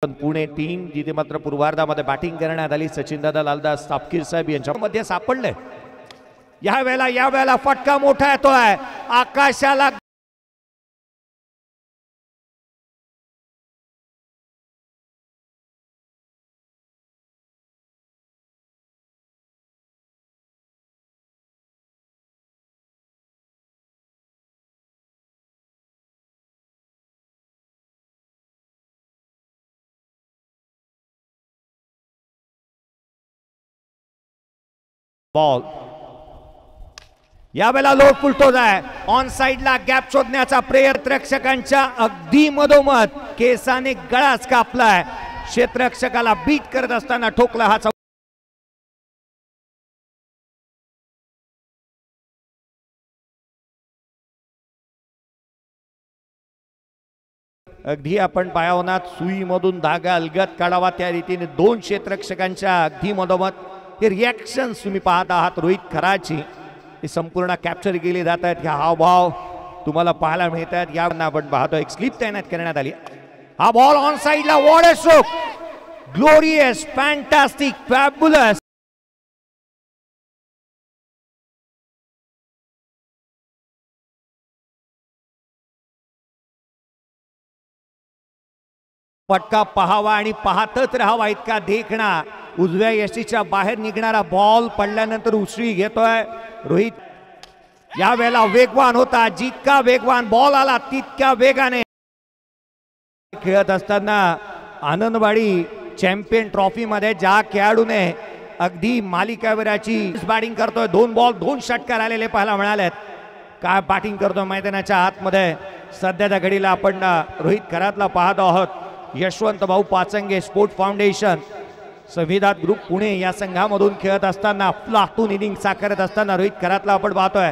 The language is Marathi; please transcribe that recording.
पुणे टीम जिथे मात्र पूर्वार्धामध्ये बॅटिंग करण्यात आली. सचिनदादा लालदास तापकीर साहेब यांच्यामध्ये सापडले. या वेळेला फटका मोठा येतोय आकाशाला. बॉल यावेळेला लो फुलटोज आहे. ऑन साइडला गॅप शोधण्याचा प्रयत्न क्षेत्ररक्षकांच्या अगदी मधोमध केसाने गळाच कापलाय. क्षेत्ररक्षकाला बीट करत असताना ठोकला हा अगदी आपण पायावनात सुईमधून धागा अलगद काढावा त्या रीतीने दोन क्षेत्ररक्षकांच्या अगदी मधोमध हे रिॲक्शन्स तुम्ही पाहत आहात. रोहित खराची हे संपूर्ण कॅप्चर केले जात आहेत. ह्या हावभाव तुम्हाला पाहायला मिळत आहेत. या आपण पाहतो एक स्लिप तैनात करण्यात आली. हा बॉल ऑन साइडला. What a stroke, glorious, fantastic, fabulous. फटका पाहावा आणि पाहतच राहावा इतका देखणा. उजव्या यष्टीच्या बाहेर निघणारा बॉल पडल्यानंतर उसळी घेतोय रोहित. या वेळेला वेगवान होता. जितका वेगवान बॉल आला तितक्या वेगाने खेळत असताना आनंदवाडी चॅम्पियन ट्रॉफी मध्ये ज्या खेळाडूने अगदी मालिकावीराची बॅटिंग करतोय. 2 बॉल 2 षटकार आलेले पाहायला मिळालेत. काय बॅटिंग करतोय मैदानाच्या आतमध्ये. सध्याच्या घडीला आपण रोहित खरातला पाहत आहोत. यशवंत भाऊ Pachange sport foundation संविधात group Pune या संघामधून खेळत असताना प्लाटून इनिंग साकारत असताना रोहित खरातला आपण पाहतोय.